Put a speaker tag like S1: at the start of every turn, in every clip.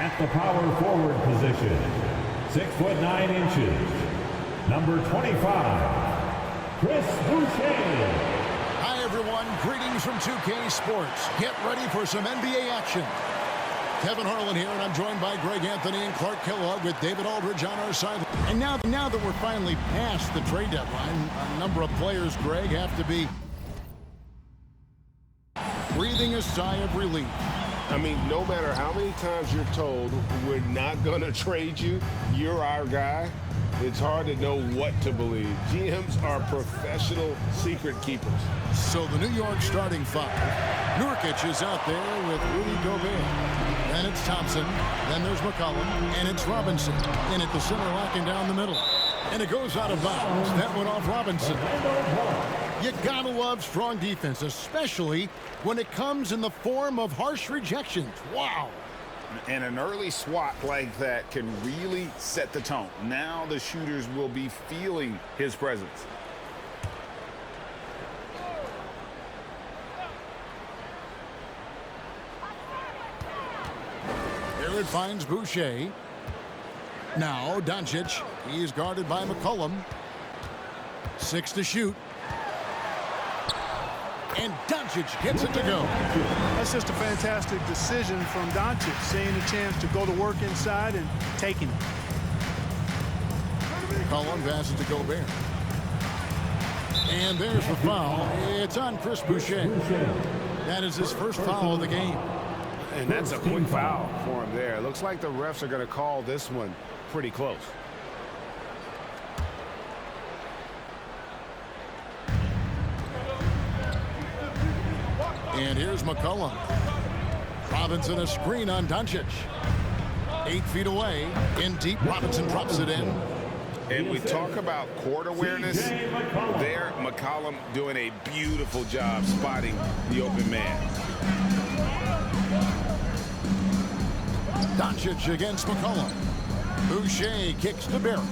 S1: At the power forward position, 6'9", number 25, Chris Boucher.
S2: Hi, everyone. Greetings from 2K Sports. Get ready for some NBA action. Kevin Harlan here, and I'm joined by Greg Anthony and Clark Kellogg with David Aldridge on our side. And now that we're finally past the trade deadline, a number of players, Greg, have to be breathing a sigh of relief.
S3: I mean, no matter how many times you're told we're not going to trade you, you're our guy, it's hard to know what to believe. GMs are professional secret keepers.
S2: So the New York starting five. Nurkic is out there with Rudy Gobert. Then it's Thompson. Then there's McCollum. And it's Robinson. In at the center, locking down the middle. And it goes out of bounds. That went off Robinson. You gotta love strong defense, especially when it comes in the form of harsh rejections. Wow.
S4: And an early swat like that can really set the tone. Now the shooters will be feeling his presence.
S2: Here it finds Boucher. Now Doncic. He's guarded by McCollum. 6 to shoot. And Doncic gets it to go.
S5: That's just a fantastic decision from Doncic, seeing a chance to go to work inside and taking it.
S2: McCollum passes to Gobert. And there's the foul. It's on Chris Boucher. That is his first foul of the game.
S3: And that's a quick foul for him there. Looks like the refs are going to call this one pretty close.
S2: And here's McCollum. Robinson a screen on Doncic. 8 feet away. In deep, Robinson drops it in.
S4: And we talk about court awareness. There, McCollum doing a beautiful job spotting the open man.
S2: Doncic against McCollum. Boucher kicks to Barrett.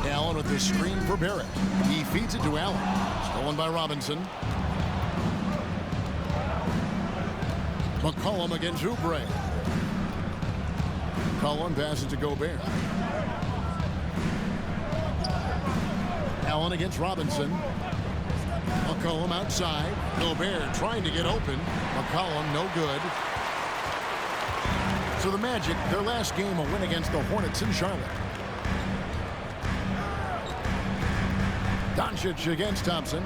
S2: Allen with the screen for Barrett. He feeds it to Allen. Stolen by Robinson. McCollum against Oubre. McCollum passes to Gobert. Allen against Robinson. McCollum outside. Gobert trying to get open. McCollum no good. So the Magic, their last game, a win against the Hornets in Charlotte. Doncic against Thompson.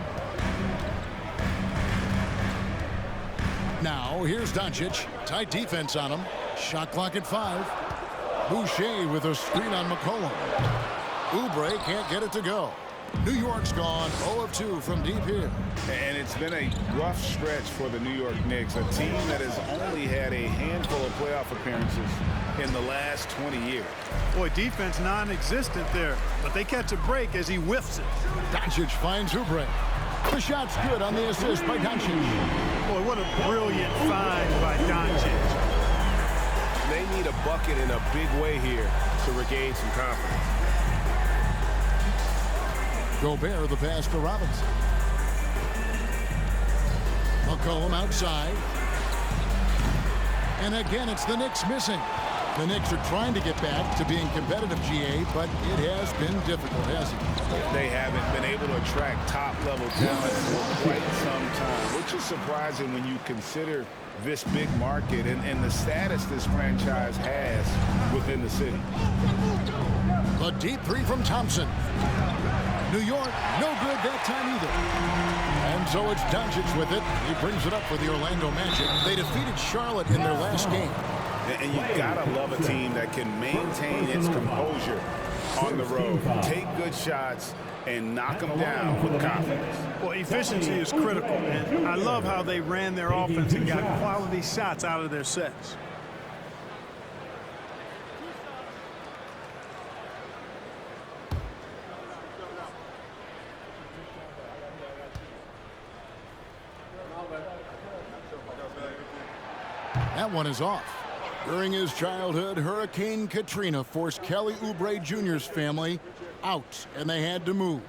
S2: Now, here's Doncic. Tight defense on him. Shot clock at 5. Boucher with a screen on McCollum. Oubre can't get it to go. New York's gone 0 of 2 from deep here.
S4: And it's been a rough stretch for the New York Knicks, a team that has only had a handful of playoff appearances in the last 20 years.
S5: Boy, defense non-existent there, but they catch a break as he whiffs it.
S2: Doncic finds Oubre. The shot's good on the assist by Doncic.
S5: Boy, what a brilliant find by Doncic.
S3: They need a bucket in a big way here to regain some confidence.
S2: Gobert the pass to Robinson. McCollum outside. And again, it's the Knicks missing. The Knicks are trying to get back to being competitive, GA, but it has been difficult, hasn't it?
S4: They haven't been able to attract top-level talent for quite some time, which is surprising when you consider this big market and the status this franchise has within the city.
S2: A deep 3 from Thompson. New York, no good that time either. And so it's Doncic with it. He brings it up for the Orlando Magic. They defeated Charlotte in their last game.
S4: And you gotta love a team that can maintain its composure on the road, take good shots, and knock them down with confidence.
S5: Well, efficiency is critical, and I love how they ran their offense and got quality shots out of their sets.
S2: That one is off. During his childhood, Hurricane Katrina forced Kelly Oubre Jr.'s family out, and they had to move.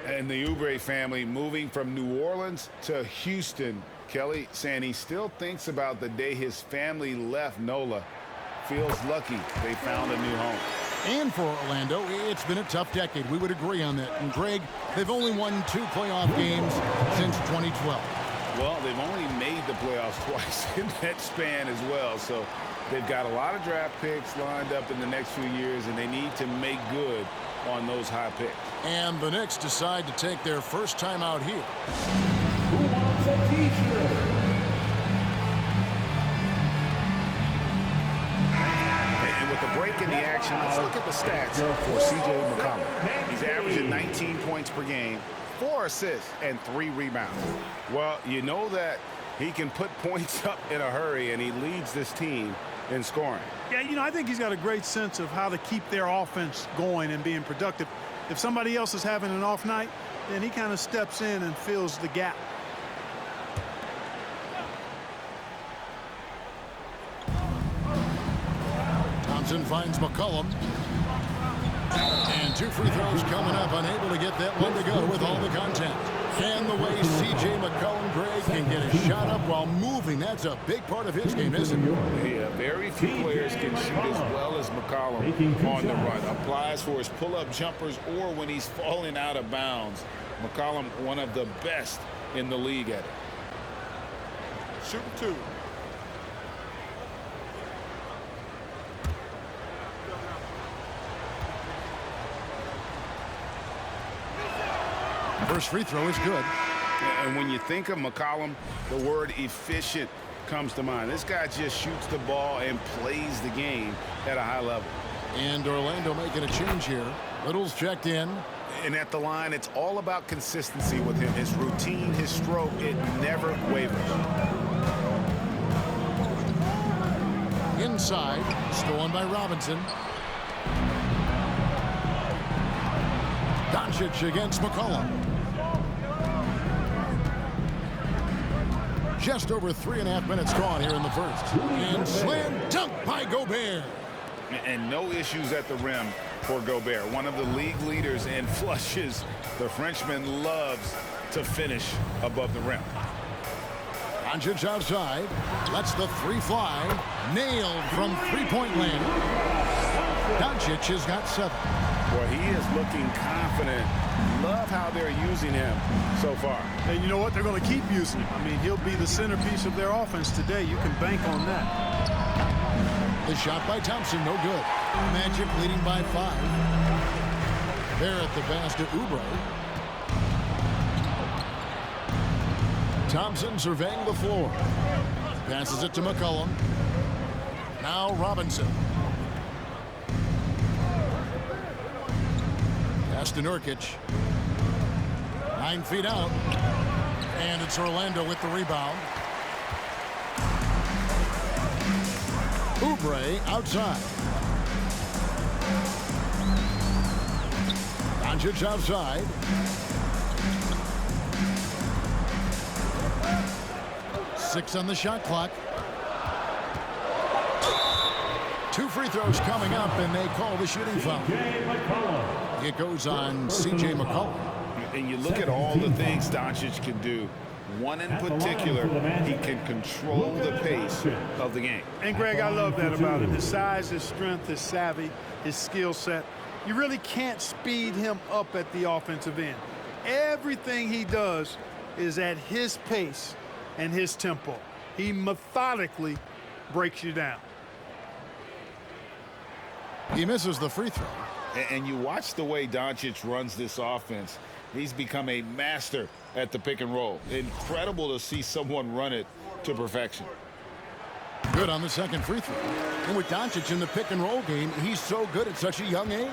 S4: And the Oubre family moving from New Orleans to Houston Kelly saying he still thinks about the day his family left NOLA. Feels lucky they found a new home.
S2: And for Orlando, it's been a tough decade. We would agree on that. And Greg, they've only won 2 playoff games since 2012.
S4: Well, they've only made the playoffs twice in that span as well. So they've got a lot of draft picks lined up in the next few years, and they need to make good on those high picks.
S2: And the Knicks decide to take their first time out here.
S1: Who wants a t-shirt?
S4: And with the break in the action, let's look at the stats for C.J. McCollum. He's averaging 19 points per game, 4 assists, and 3 rebounds. Well, you know that he can put points up in a hurry, and he leads this team in scoring.
S5: Yeah, you know, I think he's got a great sense of how to keep their offense going and being productive. If somebody else is having an off night, then he kind of steps in and fills the gap.
S2: Thompson finds McCollum. And 2 free throws coming up, unable to get that one to go with all the contact. And the way C.J. McCollum, Greg, can get a shot up while moving, that's a big part of his game, isn't it?
S4: Yeah, very few players can shoot as well as McCollum on the run. Applies for his pull-up jumpers or when he's falling out of bounds. McCollum, one of the best in the league at it.
S5: Shoot 2.
S2: First free throw is good.
S4: And when you think of McCollum, the word efficient comes to mind. This guy just shoots the ball and plays the game at a high level.
S2: And Orlando making a change here. Little's checked in.
S4: And at the line, it's all about consistency with him. His routine, his stroke, it never wavers.
S2: Inside, stolen by Robinson. Doncic against McCollum. Just over 3.5 minutes gone here in the first. And slam dunk by Gobert.
S4: And no issues at the rim for Gobert. One of the league leaders in flushes. The Frenchman loves to finish above the rim.
S2: Doncic outside. Lets the 3 fly. Nailed from three-point land. Doncic has got 7.
S4: Well, he is looking confident. Love how they're using him so far.
S5: And you know what? They're going to keep using him. I mean, he'll be the centerpiece of their offense today. You can bank on that.
S2: The shot by Thompson, no good. Magic leading by 5. Barrett the pass to Oubre. Thompson surveying the floor. Passes it to McCollum. Now Robinson. Pass to Nurkic. 9 feet out. And it's Orlando with the rebound. Oubre outside. Doncic outside. Six on the shot clock. 2 free throws coming up, and they call the shooting foul. It goes on C.J. McCollum.
S4: And you look at all the things Doncic can do. One in particular, he can control the pace of the game.
S5: And, Greg, I love that about him. His size, his strength, his savvy, his skill set. You really can't speed him up at the offensive end. Everything he does is at his pace and his tempo. He methodically breaks you down.
S2: He misses the free throw.
S4: And you watch the way Doncic runs this offense. He's become a master at the pick and roll. Incredible to see someone run it to perfection.
S2: Good on the second free throw. And with Doncic in the pick and roll game, he's so good at such a young age.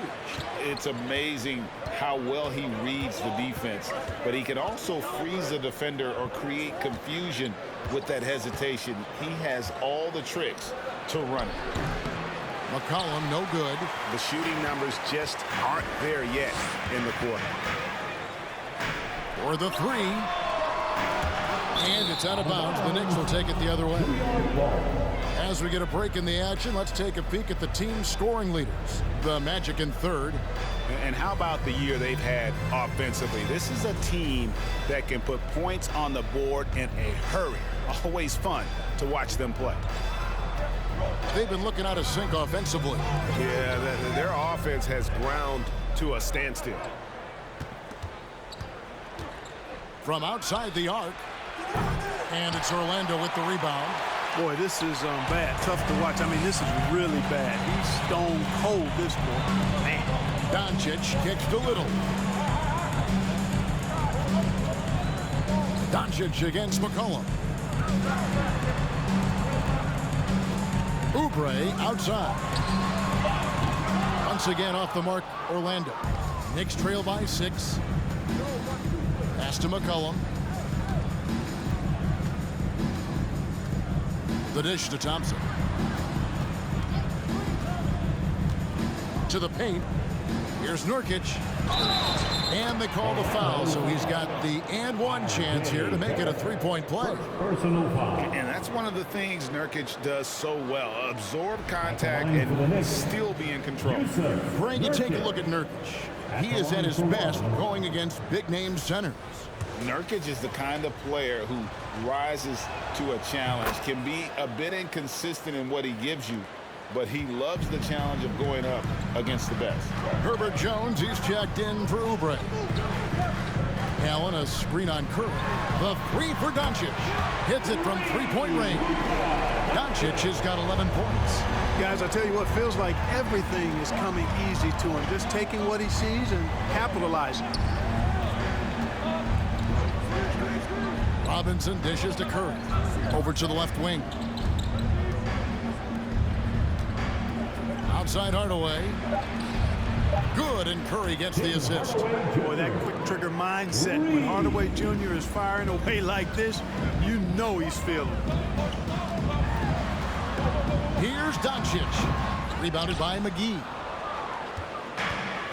S4: It's amazing how well he reads the defense, but he can also freeze a defender or create confusion with that hesitation. He has all the tricks to run it.
S2: McCollum, no good.
S4: The shooting numbers just aren't there yet in the quarter.
S2: For the 3. And it's out of bounds. The Knicks will take it the other way. As we get a break in the action, let's take a peek at the team's scoring leaders. The Magic in third.
S4: And how about the year they've had offensively? This is a team that can put points on the board in a hurry. Always fun to watch them play.
S2: They've been looking out of sync offensively.
S3: Yeah, their offense has ground to a standstill.
S2: From outside the arc. And it's Orlando with the rebound.
S5: Boy, this is bad. Tough to watch. I mean, this is really bad. He's stone cold, this boy. Man.
S2: Doncic kicks to Little. Doncic against McCollum. Oubre outside. Once again off the mark, Orlando. Knicks trail by 6. Pass to McCollum. The dish to Thompson. To the paint. Here's Nurkic. And they call the foul, so he's got the and one chance here to make it a three-point play.
S4: And that's one of the things Nurkic does so well. Absorb contact and still be in control.
S2: Frank, you take a look at Nurkic. He is at his best going against big-name centers.
S4: Nurkic is the kind of player who rises to a challenge, can be a bit inconsistent in what he gives you, but he loves the challenge of going up against the best.
S2: Herbert Jones, he's checked in for Oubre. Allen, a screen on Curry. The three for Doncic. Hits it from three-point range. Doncic has got 11 points.
S5: Guys, I tell you what, feels like everything is coming easy to him. Just taking what he sees and capitalizing.
S2: Robinson dishes to Curry. Over to the left wing. Outside Hardaway. Good, and Curry gets the assist.
S5: Boy, that quick trigger mindset. When Hardaway Jr. is firing away like this, you know he's feeling it.
S2: Here's Doncic. Rebounded by McGee.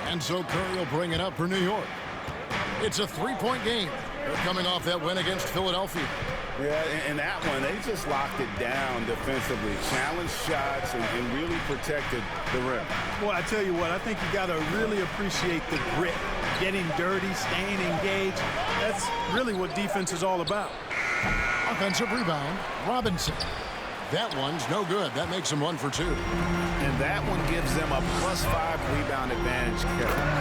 S2: And so Curry will bring it up for New York. It's a three-point game. They're coming off that win against Philadelphia.
S4: Yeah, and that one, they just locked it down defensively. Challenged shots and really protected the rim.
S5: Well, I tell you what, I think you got to really appreciate the grit. Getting dirty, staying engaged. That's really what defense is all about.
S2: Offensive rebound, Robinson. That one's no good. That makes them 1 for 2.
S4: And that one gives them a +5 rebound advantage.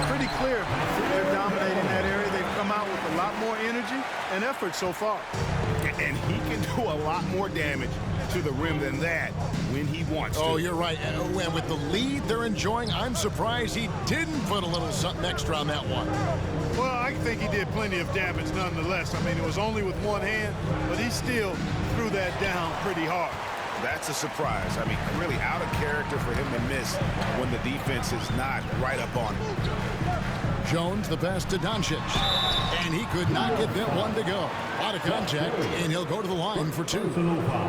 S5: Pretty clear. They're dominating that area. They've come out with a lot more energy and effort so far.
S4: And he can do a lot more damage to the rim than that when he wants to.
S2: Oh, you're right. And with the lead they're enjoying, I'm surprised he didn't put a little something extra on that one.
S5: Well, I think he did plenty of damage nonetheless. I mean, it was only with one hand, but he still threw that down pretty hard.
S4: That's a surprise. I mean, really out of character for him to miss when the defense is not right up on him.
S2: Jones, the pass to Doncic. And he could not get that one to go. Out of contact, and he'll go to the line for 2.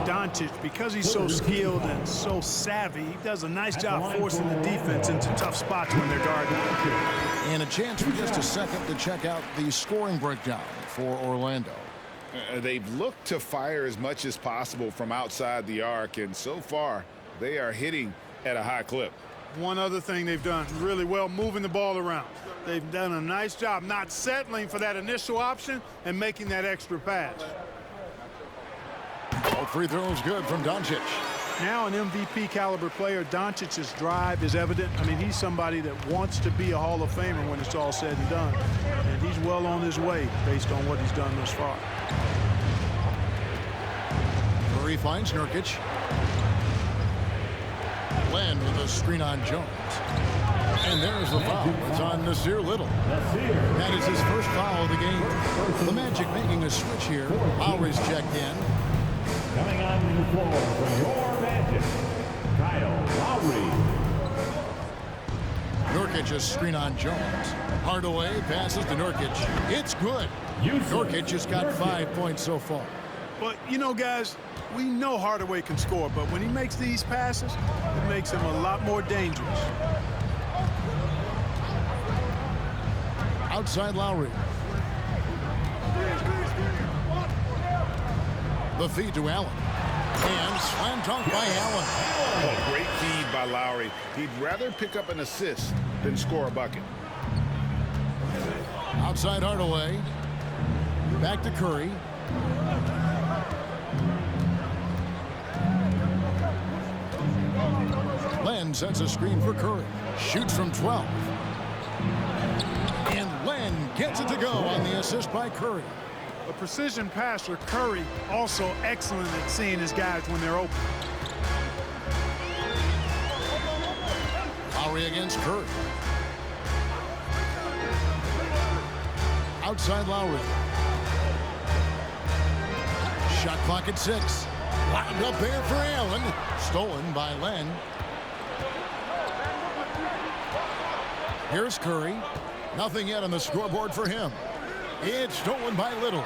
S5: Doncic, because he's so skilled and so savvy, he does a nice job forcing the defense into tough spots when they're guarding.
S2: And a chance for just a second to check out the scoring breakdown for Orlando.
S4: They've looked to fire as much as possible from outside the arc, and so far, they are hitting at a high clip.
S5: One other thing they've done really well, moving the ball around. They've done a nice job not settling for that initial option and making that extra pass.
S2: All free throws good from Doncic.
S5: Now an MVP caliber player, Doncic's drive is evident. I mean, he's somebody that wants to be a Hall of Famer when it's all said and done. And he's well on his way based on what he's done thus far.
S2: Curry finds Nurkic. Len with a screen on Jones. And there's the foul. It's on Nasir Little. That is his first foul of the game. The Magic making a switch here. Lowry's checked in.
S1: Coming on the floor for your Magic, Kyle Lowry.
S2: Nurkic a screen on Jones. Hardaway passes to Nurkic. It's good. Nurkic has got 5 points so far.
S5: But, you know, guys, we know Hardaway can score, but when he makes these passes, it makes him a lot more dangerous.
S2: Outside Lowry. The feed to Allen. And slam dunk by Allen.
S4: Oh, great feed by Lowry. He'd rather pick up an assist than score a bucket.
S2: Outside Hardaway. Back to Curry. Len sets a screen for Curry. Shoots from 12. And Len gets it to go on the assist by Curry.
S5: A precision passer, Curry, also excellent at seeing his guys when they're open.
S2: Lowry against Curry. Outside Lowry. Shot clock at 6. Wound up there for Allen. Stolen by Len. Here's Curry. Nothing yet on the scoreboard for him. It's stolen by Little.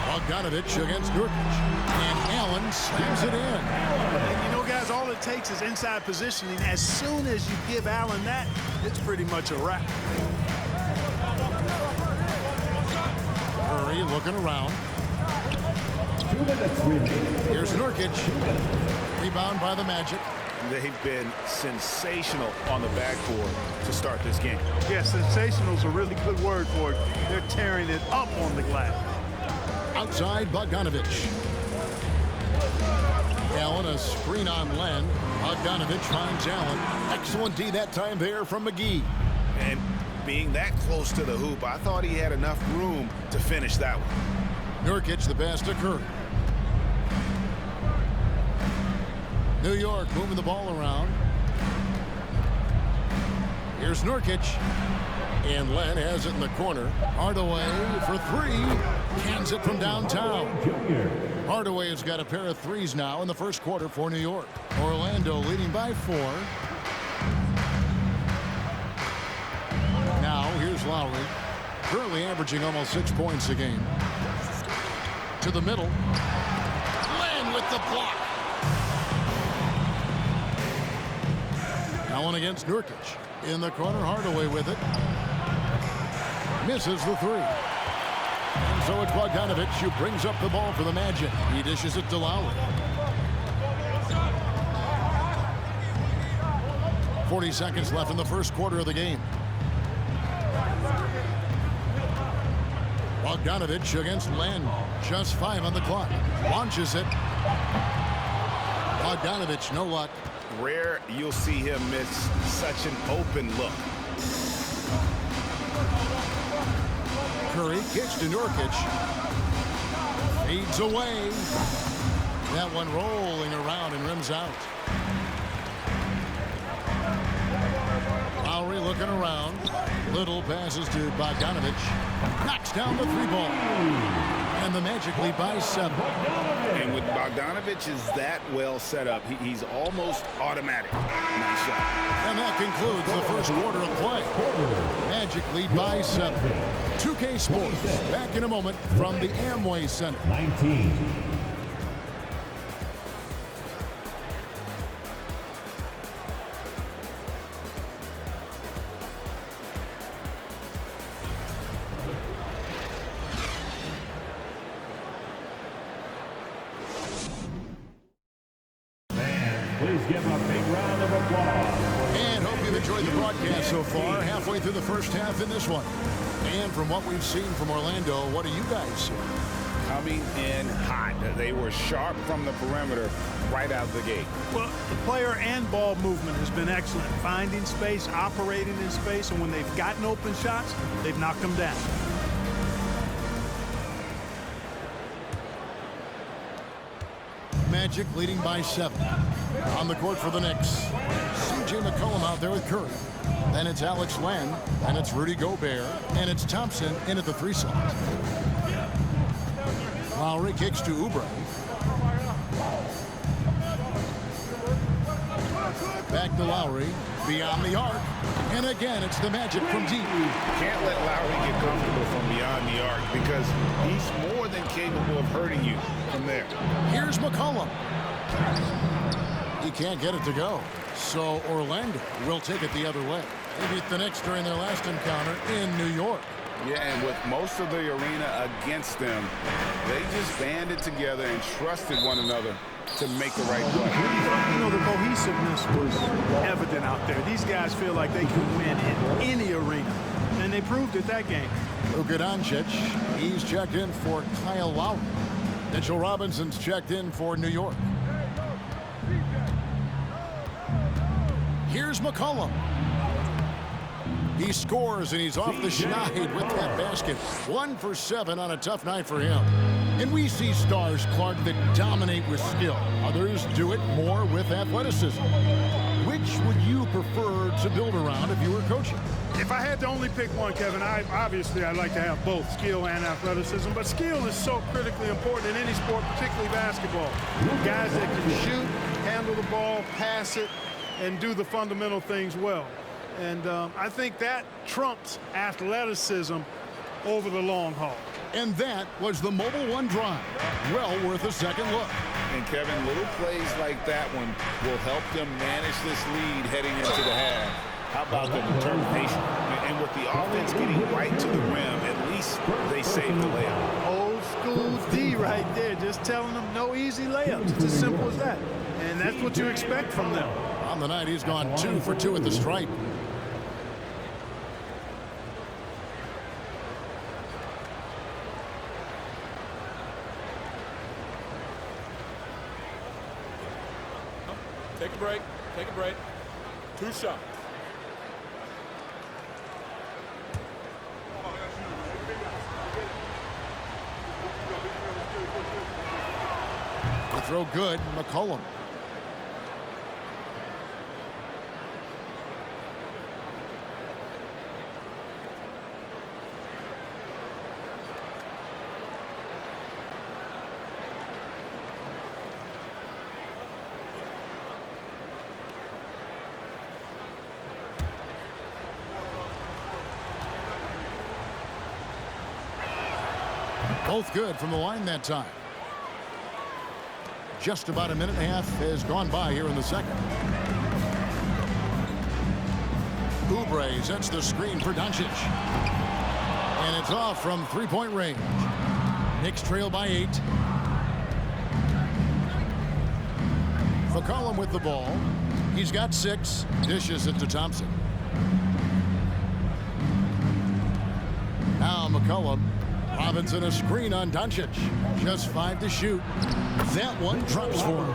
S2: Bogdanovich against Nurkic. And Allen slams it in.
S5: And you know, guys, all it takes is inside positioning. As soon as you give Allen that, it's pretty much a wrap.
S2: Curry looking around. Here's Nurkic. Rebound by the Magic.
S4: They've been sensational on the backboard to start this game.
S5: Yeah, sensational is a really good word for it. They're tearing it up on the glass.
S2: Outside Bogdanovich. Allen a screen on Len. Bogdanovich finds Allen. Excellent D that time there from McGee.
S4: And being that close to the hoop, I thought he had enough room to finish that one.
S2: Nurkic the pass to Curry. New York moving the ball around. Here's Nurkic. And Len has it in the corner. Hardaway for 3. Cans it from downtown. Hardaway has got a pair of threes now in the first quarter for New York. Orlando leading by 4. Now here's Lowry. Currently averaging almost 6 points a game. To the middle. Len with the block. Allen against Nurkic. In the corner, Hardaway with it. Misses the 3. And so it's Bogdanovich who brings up the ball for the Magic. He dishes it to Lowry. 40 seconds left in the first quarter of the game. Bogdanovich against Len. Just 5 on the clock. Launches it. Bogdanovich, no luck.
S4: Rare you'll see him miss such an open look.
S2: Curry kicks to Nurkic. Fades away. That one rolling around and rims out. Lowry looking around. Little passes to Bogdanovich. Knocks down the 3-ball. And the Magic lead by 7.
S4: And with Bogdanovich is that well set up, he's almost automatic. Nice shot.
S2: And that concludes the first quarter of play. Magic lead by 7. 2K Sports back in a moment from the Amway Center.
S1: 19. Please give him a big round of applause.
S2: And hope you've enjoyed the broadcast so far. Halfway through the first half in this one. And from what we've seen from Orlando, what do you guys see?
S4: Coming in hot. They were sharp from the perimeter right out the gate.
S5: Well, the player and ball movement has been excellent. Finding space, operating in space, and when they've gotten open shots, they've knocked them down.
S2: Magic leading by 7. On the court for the Knicks. C.J. McCollum out there with Curry. Then it's Alex Len. And it's Rudy Gobert. And it's Thompson in at the 3 slot. Lowry kicks to Oubre. Back to Lowry. Beyond the arc. And again, it's the Magic from deep.
S4: Can't let Lowry get comfortable from beyond the arc because he's more than capable of hurting you from there.
S2: Here's McCollum. He can't get it to go. So Orlando will take it the other way. They beat the Knicks during their last encounter in New York.
S4: Yeah, and with most of the arena against them, they just banded together and trusted one another to make the right play.
S5: You know, the cohesiveness was evident out there. These guys feel like they can win in any arena, and they proved it that game.
S2: Luka Doncic, he's checked in for Kyle Lowry. Mitchell Robinson's checked in for New York. Here's McCollum. He scores, and he's off the schneid with that basket. 1 for 7 on a tough night for him. And we see stars, Clark, that dominate with skill. Others do it more with athleticism. Which would you prefer to build around if you were coaching?
S5: If I had to only pick one, Kevin, obviously I'd like to have both skill and athleticism, but skill is so critically important in any sport, particularly basketball. Guys that can shoot, handle the ball, pass it, and do the fundamental things well. And I think that trumps athleticism over the long haul.
S2: And that was the Mobile One drive. Well worth a second look.
S4: And Kevin, little plays like that one will help them manage this lead heading into the half. How about the determination? And with the offense getting right to the rim, at least they saved the layup.
S5: Old school D right there, just telling them no easy layups. It's as simple as that. And that's what you expect from them.
S2: On the night, he's gone 2 for 2 at the stripe.
S6: Take a break. Take a break. 2 shots.
S2: The throw good. McCollum. Both good from the line that time. Just about a minute and a half has gone by here in the second. Oubre sets the screen for Doncic. And it's off from three-point range. Knicks trail by 8. McCollum with the ball. He's got 6. Dishes it to Thompson. Now McCollum. Robinson a screen on Doncic. Just 5 to shoot. That one drops for him.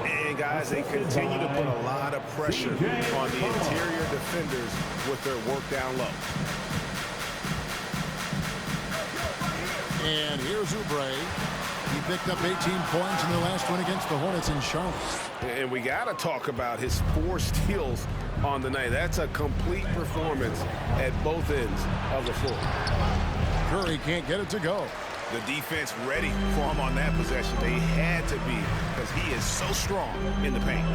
S4: And guys, they continue to put a lot of pressure on the interior defenders with their work down low.
S2: And here's Oubre. He picked up 18 points in the last one against the Hornets in Charlotte.
S3: And we got to talk about his 4 steals on the night. That's a complete performance at both ends of the floor.
S2: Curry can't get it to go.
S4: The defense ready for him on that possession. They had to be, because he is so strong in the paint.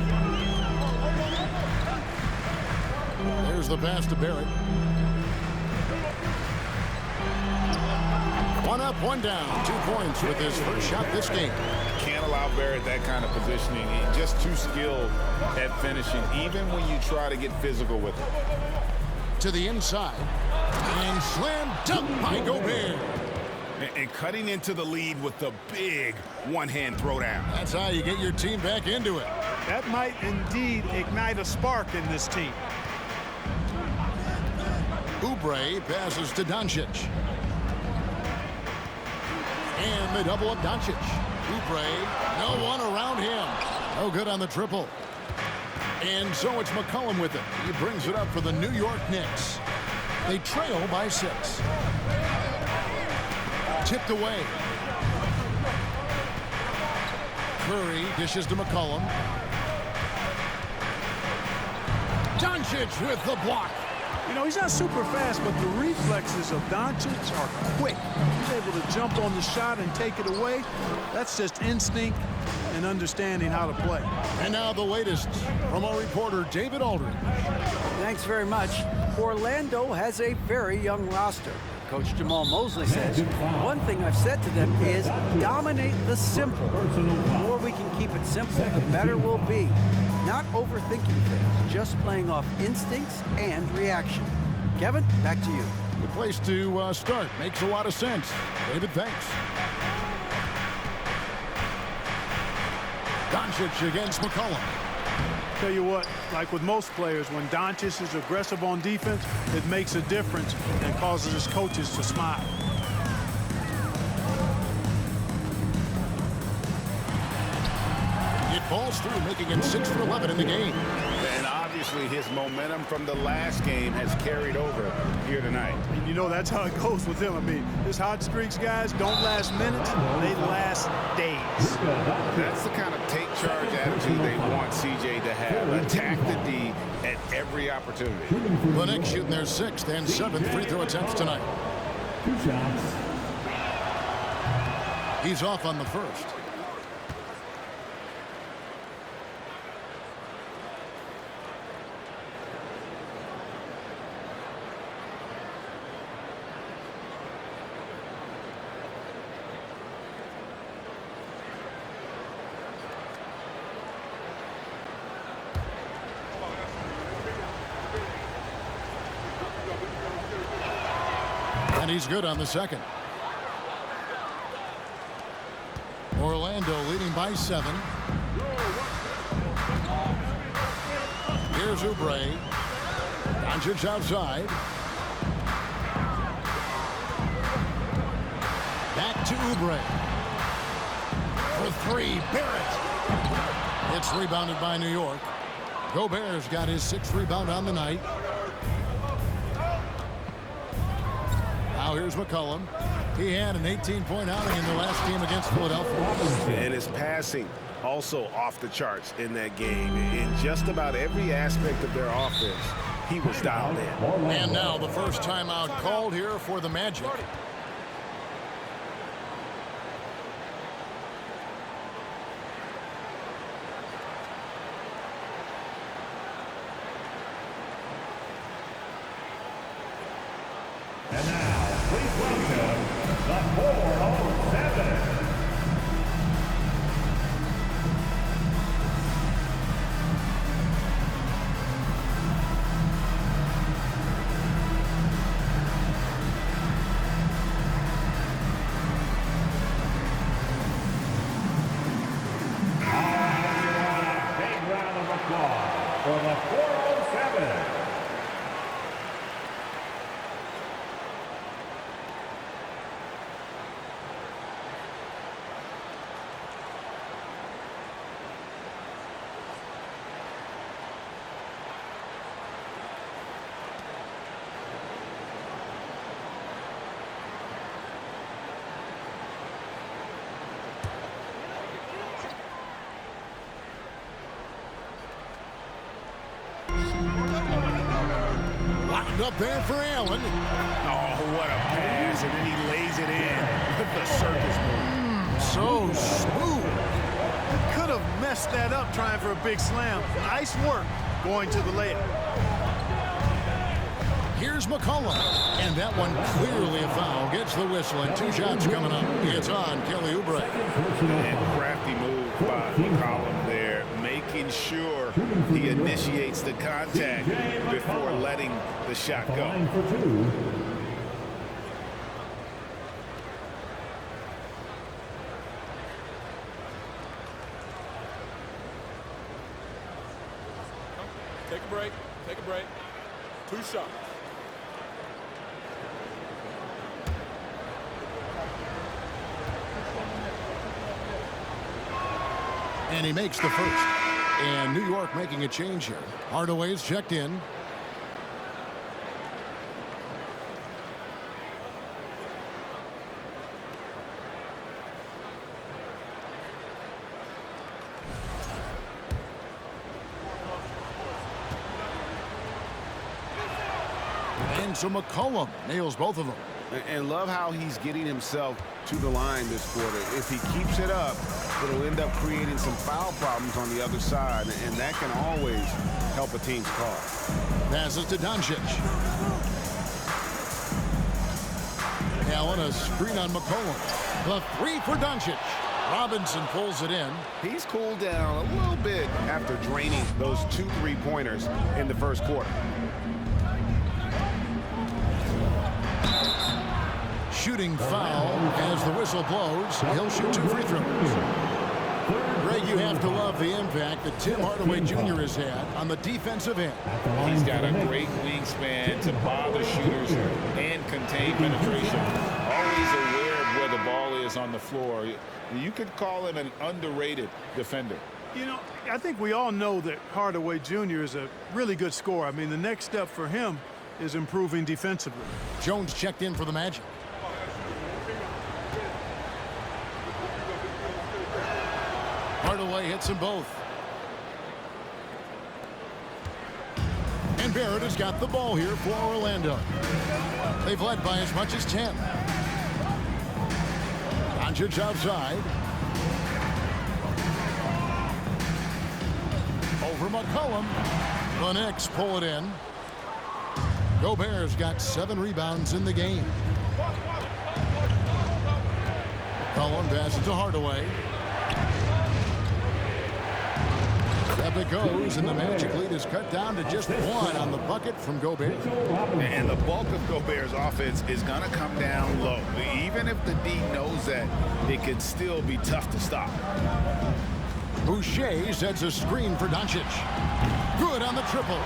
S2: There's the pass to Barrett. 1 up, 1 down. 2 points with his first shot this game.
S4: Can't allow Barrett that kind of positioning. He's just too skilled at finishing, even when you try to get physical with him.
S2: To the inside. And slam dunk by Gobert.
S4: And cutting into the lead with the big one-hand throwdown.
S2: That's how you get your team back into it.
S5: That might indeed ignite a spark in this team.
S2: Oubre passes to Doncic. And they double up Doncic. Oubre, no one around him. No good on the triple. And so it's McCollum with it. He brings it up for the New York Knicks. They trail by 6. Tipped away. Curry dishes to McCollum. Doncic with the block.
S5: You know, he's not super fast, but the reflexes of Doncic are quick. He's able to jump on the shot and take it away. That's just instinct and understanding how to play.
S2: And now the latest from our reporter, David Aldridge.
S7: Thanks very much. Orlando has a very young roster. Coach Jamal Mosley says, one thing I've said to them is dominate the simple. The more we can keep it simple, the better we'll be. Not overthinking things, just playing off instincts and reaction. Kevin, back to you.
S2: Good place to start. Makes a lot of sense. David, thanks. Doncic against McCollum.
S5: Tell you what, like with most players, when Doncic is aggressive on defense, it makes a difference and causes his coaches to smile.
S2: It falls through, making it 6 for 11 in the game.
S4: And obviously his momentum from the last game has carried over here tonight.
S5: And you know that's how it goes with him. I mean, his hot streaks, guys, don't last minutes. They last days.
S4: That's the kind of take charge attitude they want CJ to have. Attack the D at every opportunity.
S2: The Knicks shooting their 6th and 7th free throw attempts tonight.
S1: 2 shots.
S2: He's off on the first. And he's good on the second. Orlando leading by 7. Here's Oubre. Doncic outside. Back to Oubre. For 3, Barrett. It's rebounded by New York. Gobert's got his 6th rebound on the night. Now here's McCollum. He had an 18-point outing in the last game against Philadelphia.
S4: And his passing also off the charts in that game. In just about every aspect of their offense, he was dialed in.
S2: And now the first timeout called here for the Magic.
S1: And now, please welcome the 407. Big round of applause for the 407.
S2: Wound up there for Allen.
S4: Oh, what a pass, and then he lays it in with the circus move.
S2: So smooth.
S5: Could have messed that up trying for a big slam. Nice work going to the layup.
S2: Here's McCollum. And that one clearly a foul. Gets the whistle, and 2 shots coming up. It's on Kelly Oubre.
S4: And crafty move by McCollum there, making sure he initiates the contact before letting the shot go.
S1: Line for 2.
S6: Take a break. Take a break. 2 shots.
S2: And he makes the first. And New York making a change here. Hardaway's checked in. And so McCollum nails both of them.
S3: And love how he's getting himself to the line this quarter. If he keeps it up, it'll end up creating some foul problems on the other side, and that can always help a team's cause.
S2: Passes to Doncic. Allen, a screen on McCollum. The 3 for Doncic. Robinson pulls it in.
S4: He's cooled down a little bit after draining those 2 3-pointers in the first quarter.
S2: Shooting foul as the whistle blows. He'll shoot 2 free throws. Greg, you have to love the impact that Tim Hardaway Jr. has had on the defensive end.
S4: He's got a great wingspan to bother shooters and contain penetration. Always aware of where the ball is on the floor. You could call him an underrated defender.
S5: You know, I think we all know that Hardaway Jr. is a really good scorer. I mean, the next step for him is improving defensively.
S2: Jones checked in for the Magic. Hardaway hits them both. And Barrett has got the ball here for Orlando. They've led by as much as 10. Doncic outside. Over McCollum. The Knicks pull it in. Gobert's got 7 rebounds in the game. McCollum passes to Hardaway. Up it goes, and the Magic lead is cut down to just 1 on the bucket from Gobert.
S4: And the bulk of Gobert's offense is going to come down low. Even if the D knows that, it could still be tough to stop.
S2: Boucher sets a screen for Doncic. Good on the triple.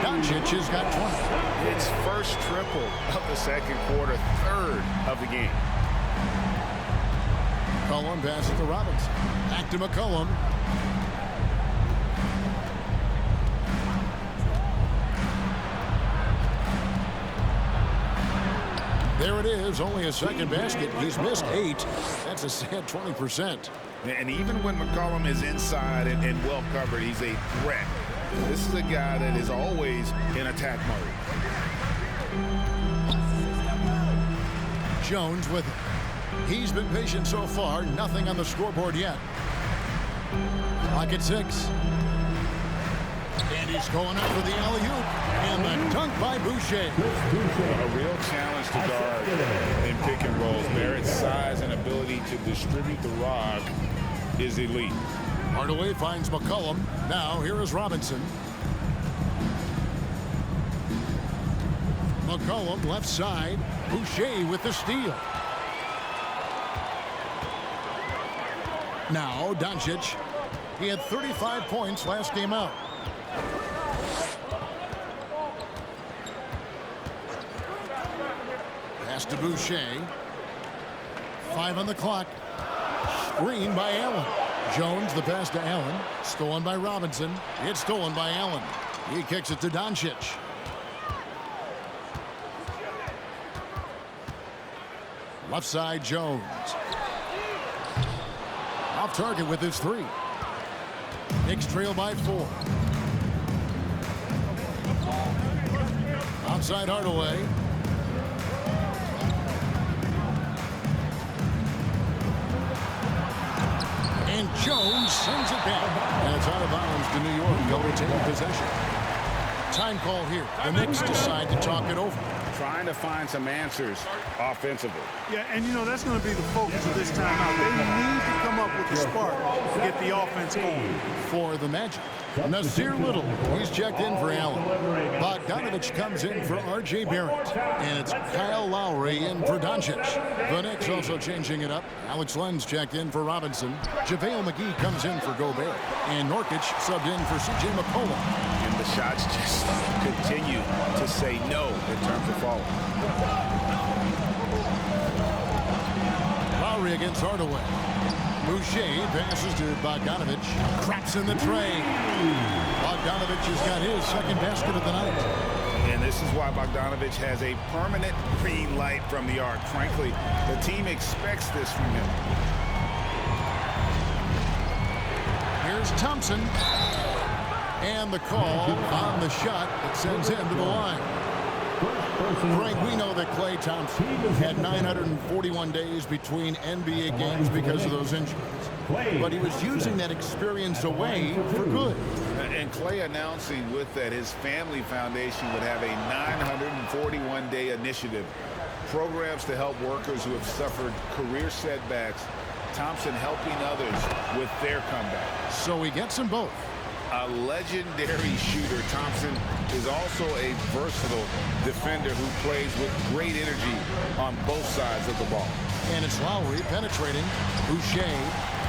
S2: Doncic has got 20.
S4: It's first triple of the second quarter, 3rd of the game.
S2: McCollum passes to Robinson. Back to McCollum. There it is, only a second basket. He's missed 8. That's a sad 20%.
S4: And even when McCollum is inside and well covered, he's a threat. This is a guy that is always in attack mode.
S2: Jones with it. He's been patient so far. Nothing on the scoreboard yet. Clock at 6. And he's going up for the alley-oop. And the dunk by Boucher.
S4: A real challenge to guard in pick and rolls. Barrett's size and ability to distribute the rock is elite.
S2: Hardaway finds McCollum. Now here is Robinson. McCollum left side. Boucher with the steal. Now Doncic. He had 35 points last game out. Pass to Boucher. 5 on the clock. Screen by Allen. Jones, the pass to Allen. Stolen by Robinson. It's stolen by Allen. He kicks it to Doncic. Left side, Jones. Off target with his 3. Knicks trail by 4. Outside Hardaway. And Jones sends it back. And it's out of bounds to New York. They'll retain possession. Time call here. The Knicks decide to talk it over.
S4: Trying to find some answers offensively.
S5: Yeah, and you know, that's going to be the focus of this timeout. They need to come up with a spark to get the offense going.
S2: For the Magic, Nasir Little, he's checked in for Allen. Bogdanovich comes in for R.J. Barrett. And it's Kyle Lowry in for Doncic. The Knicks also changing it up. Alex Lenz checked in for Robinson. JaVale McGee comes in for Gobert. And Nurkic subbed in for C.J. McCollum.
S4: And the shots just continue to say no in terms of falling.
S2: Lowry against Hardaway. Boucher passes to Bogdanovich. Traps in the tray. Bogdanovich has got his second basket of the night.
S4: And this is why Bogdanovich has a permanent green light from the arc. Frankly, the team expects this from him.
S2: Here's Thompson. And the call on the shot that sends him to the line. Frank, we know that Klay Thompson had 941 days between NBA games because of those injuries. But he was using that experience away for good.
S4: And Klay announcing with that his family foundation would have a 941-day initiative. Programs to help workers who have suffered career setbacks Thompson helping others with their comeback.
S2: So he gets them both.
S4: A legendary shooter, Thompson is also a versatile defender who plays with great energy on both sides of the ball.
S2: And it's Lowry penetrating. Boucher.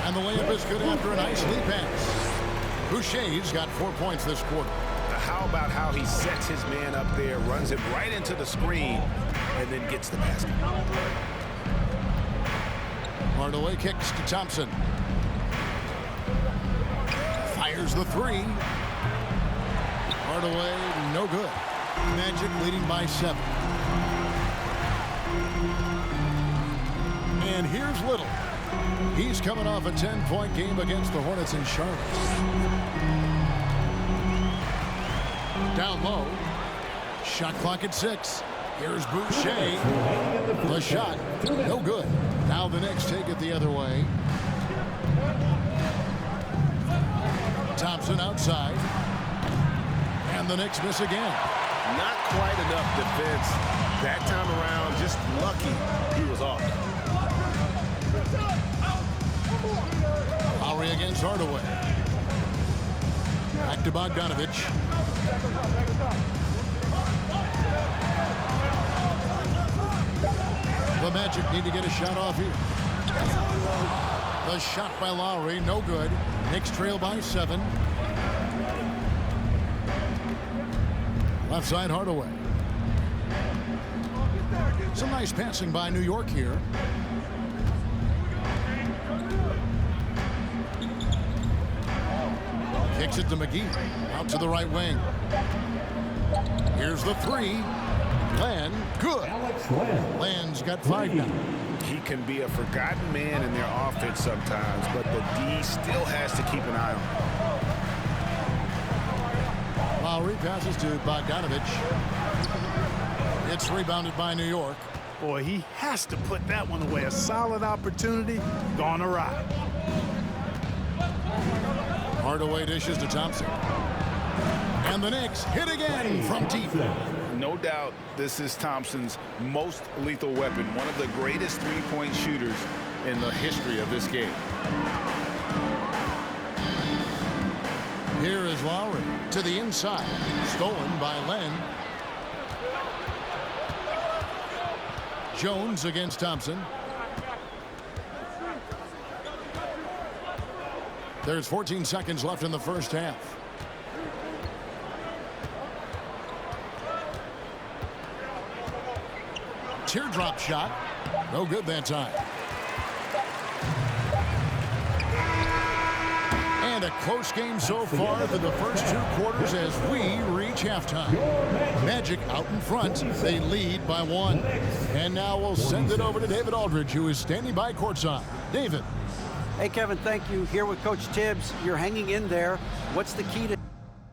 S2: And the layup is good after a nice lead pass. Boucher's got 4 points this quarter.
S4: How about how he sets his man up there, runs it right into the screen, and then gets the basket.
S2: Hardaway kicks to Thompson. Fires the three. Hardaway, no good. Magic leading by 7. And here's Little. He's coming off a 10-point game against the Hornets in Charlotte. Down low. Shot clock at 6. Here's Boucher. The shot, no good. Now the Knicks take it the other way. Thompson outside. And the Knicks miss again.
S3: Not quite enough defense. That time around, just lucky he was off.
S2: Lowry against Hardaway. Back to Bogdanovich. The Magic need to get a shot off here. The shot by Lowry, no good. Knicks trail by 7. Left side Hardaway. Some nice passing by New York here. Kicks it to McGee. Out to the right wing. Here's the three. Len, good. Len's got 5 now.
S4: He can be a forgotten man in their offense sometimes, but the D still has to keep an eye on him.
S2: Lowry passes to Bogdanovich. It's rebounded by New York.
S5: Boy, he has to put that one away. A solid opportunity gone awry.
S2: Hardaway dishes to Thompson. And the Knicks hit again from deep.
S4: No doubt this is Thompson's most lethal weapon, one of the greatest three-point shooters in the history of this game.
S2: Here is Lowry to the inside. Stolen by Len. Jones against Thompson. There's 14 seconds left in the first half. Teardrop shot. No good that time. And a close game so far through the first 2 quarters as we reach halftime. Magic out in front. They lead by 1. And now we'll send it over to David Aldridge, who is standing by courtside. David.
S7: Hey, Kevin, thank you. Here with Coach Tibbs. You're hanging in there. What's the key to